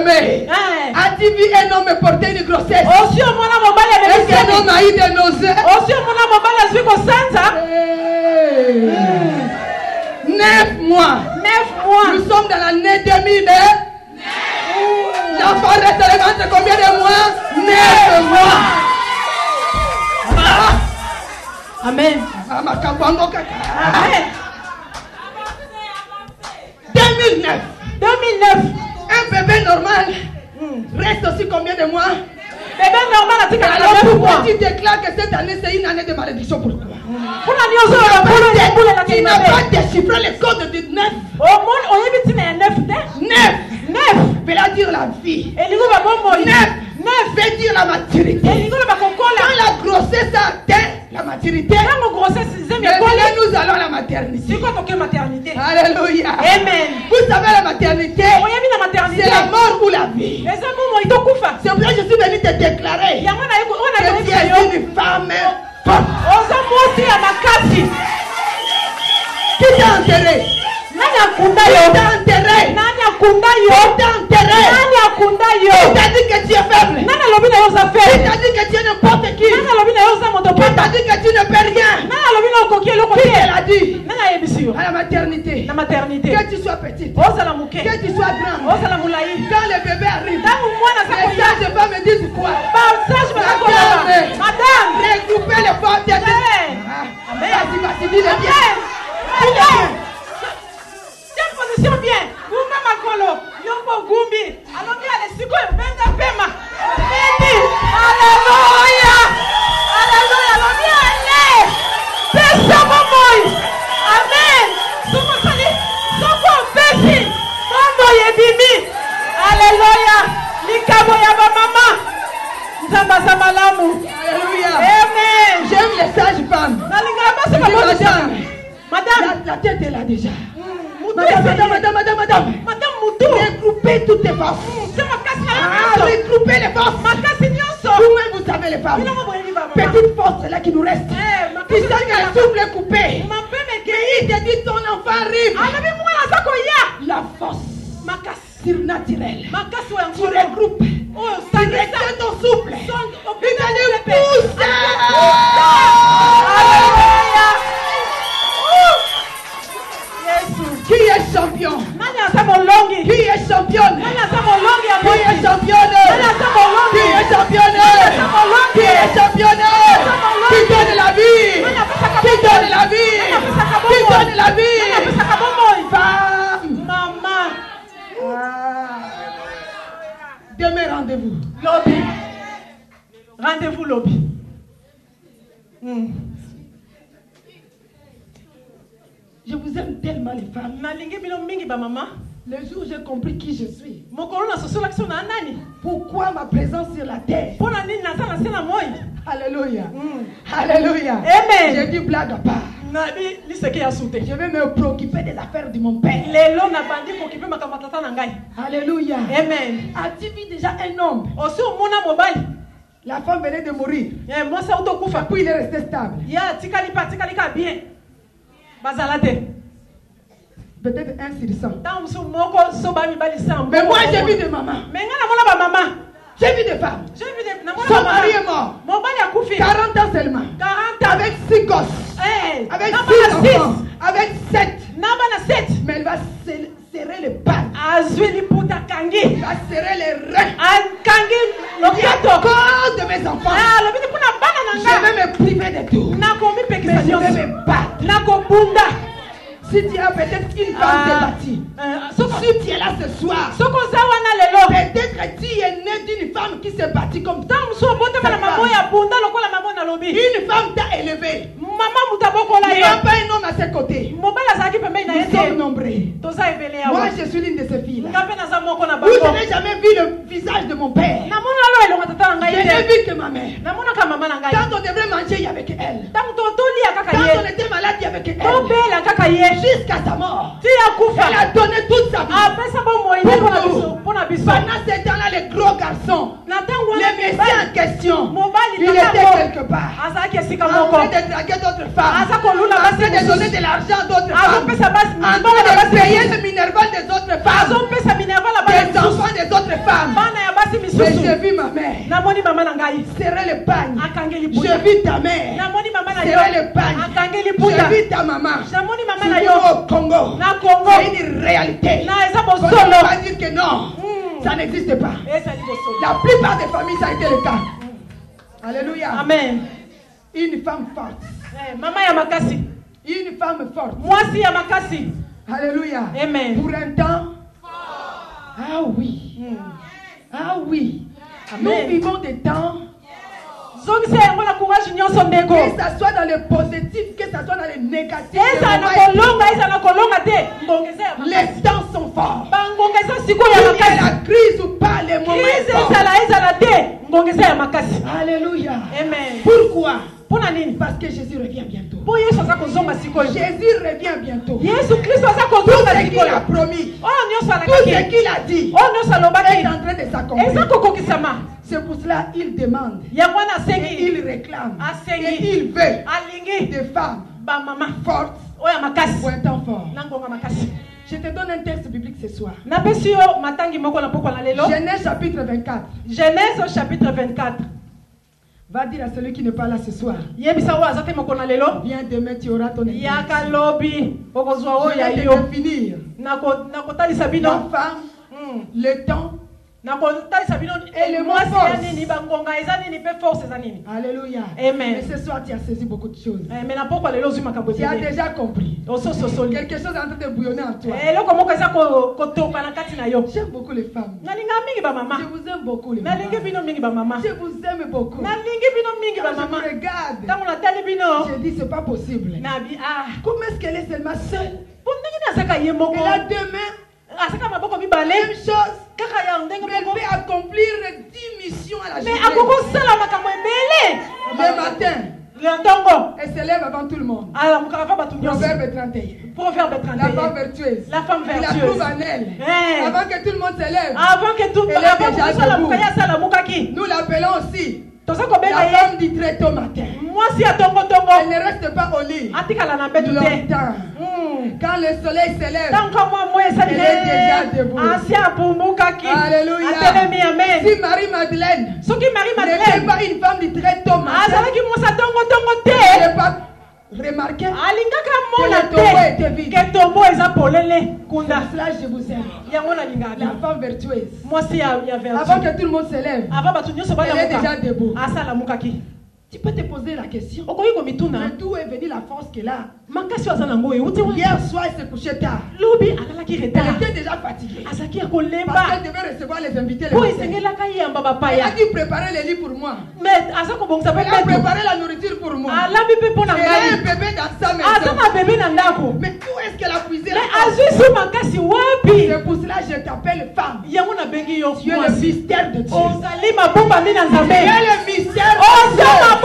bien-aimé, as-tu vu un homme porter une grossesse? Est-ce qu'un homme a eu des nausées? 9 mois. Nous sommes dans l'année 2000. L'enfant reste le ventre combien de mois? 9 mois. Amen. Amen. 2009. Un bébé normal reste aussi combien de mois? Alors pourquoi tu déclares que cette année c'est une année de malédiction? Pourquoi? Tu n'as pas déchiffré le code du 9. 9 veut dire la vie. 9 veut dire la maturité. Quand la grossesse atteint la maturité, maintenant nous allons à la maternité. Alléluia. Amen. Vous savez la maternité, c'est la mort ou la vie. C'est pour ça que je suis venu te déclarer que tu es une femme forte. Qui t'a enterré? Qui t'a enterré? Qui t'a dit que tu es faible? Qui t'a dit que tu es n'importe qui? Qui t'a dit que tu ne peux rien? Qui te l'a dit? À la maternité. Que tu sois petite, que tu sois grande, quand le bébé arrive, les sages femmes me disent quoi? Madame, regroupez les forces. Vas-y, dis-le bien. Tiens position bien. Gumba makolo. Yombo gumbi. Alobi ale siko benga pema. Beti. Alléluia. Alléluia. Alobi ale. Pesa momoy. Amen. Soko sali. Soko beti. Momo yebimi. Alléluia. Likabo ya ba mama. Nzamba za malamu. Alléluia. Amen. J'aime les sages femmes. Madame, la tête est là déjà. Madame. Regroupez toutes les forces. Regroupez les forces. Vous-même, vous savez les femmes. Petite force là qui nous reste. Qui sait que le souffle est coupé. Mais il te dit ton enfant arrive. La force surnaturelle. Tu regroupes. Tu retiens ton souffle. Il te dit pousse. Qui est champion? Qui est championne? Qui est championne? Qui est championne? Qui est championne? Qui donne la vie? Qui donne la vie? Qui donne la vie? Femme. Maman. Demain rendez-vous. Lobby. Rendez-vous lobby. Je vous aime tellement les femmes. Le jour où j'ai compris qui je suis. Pourquoi ma présence sur la terre? Alléluia. Alléluia. Amen. J'ai dit blague à part. Je vais me préoccuper des affaires de mon père. Alléluia. Amen. As-tu vu déjà un homme? La femme venait de mourir. Puis il est resté stable. Peut-être 1 sur 100. Mais moi j'ai vu des mamans. J'ai vu des femmes. Son mari est mort. 40 ans seulement. Avec 6 gosses. Avec 6 enfants. Avec 7. Mais elle va serrer les balles. Elle va serrer les reins. Le corps de mes enfants. Je vais me priver de tout. Mais je vais me battre. Si tu as peut-être une femme qui est bâtie, si tu es là ce soir, peut-être que tu es né d'une femme qui s'est bâtie comme ça. Une femme t'a élevé. Il n'y a pas un homme à ses côtés. Nous sommes nombreux. Moi je suis l'une de ces filles. Vous n'avez jamais vu le visage de mon père. Je n'ai vu que ma mère. Quand on devrait manger avec elle. Quand on était malade avec elle. Jusqu'à sa mort. Elle a donné toute sa vie. Pendant ces temps-là, les gros garçons, les messieurs en question, il était quelque part. En train de draguer d'autres femmes. En train de donner de l'argent à d'autres femmes. En train de payer le minerval des autres femmes. Des enfants des autres femmes. femmes. Et j'ai vu ma mère serrer le pagne. J'ai vu ta mère serrer le pagne. J'ai vu ta maman. Surtout au Congo. C'est une réalité. On ne peut pas dire que non. Ça n'existe pas. La plupart des familles, ça a été le cas. Alléluia. Amen. Une femme forte. Maman Yamakasi. Une femme forte. Moi aussi Yamakasi. Alléluia. Amen. Pour un temps. Ah oui. Ah oui. Amen. Nous vivons des temps. Que ça soit dans le positif, que ça soit dans le négatif. Les temps sont forts. Il y a la crise ou pas, les moments forts. Alléluia. Amen. Pourquoi? Parce que Jésus revient bientôt. Jésus revient bientôt. Tout ce qu'il a promis, tout ce qu'il a dit, est en train de s'accomplir. C'est pour cela qu'il demande, et il réclame, et il veut des femmes fortes pour un temps fort. Je te donne un texte biblique ce soir. Genèse chapitre 24. Genèse chapitre 24. Va dire à celui qui n'est pas là ce soir. Viens demain, tu auras ton église. Je vais te définir. La femme, le temps, et le mot force. Alléluia. Amen. Mais ce soir, tu as saisi beaucoup de choses. Tu as déjà compris. Quelque chose est en train de bouillonner en toi. J'aime beaucoup les femmes. Je vous aime beaucoup les mamans. Je vous aime beaucoup. Quand je vous regarde, je dis c'est pas possible. Comment est-ce qu'elle est seulement seule? Elle a deux mains. Même chose. Mais elle peut accomplir 10 missions à la journée. Le matin, elle se lève avant tout le monde. Proverbe 31. La femme vertueuse. Il la trouve en elle. Avant que tout le monde se lève, elle est déjà debout. Nous l'appelons aussi la femme du très tôt matin. Elle ne reste pas au lit longtemps. Quand le soleil se lève, elle est déjà debout. Alléluia. Si Marie-Madeleine n'était pas une femme du très tôt matin, elle n'est pas remarqué que le tombeau était vide. Pour cela, je vous aime. La femme vertueuse. Avant que tout le monde se lève, elle est déjà debout. Tu peux te poser la question. Mais d'où est venue la force qu'elle a? Hier soir, elle s'est couchée tard. Elle était déjà fatiguée. Parce qu'elle devait recevoir les invités. Elle a dû préparer les lits pour moi. Elle a préparé la nourriture pour moi. Elle a un bébé dans sa maison. Mais où est-ce qu'elle a puisé la force? C'est pour cela que je t'appelle femme. Tu es le mystère de Dieu. Tu es le mystère de Dieu.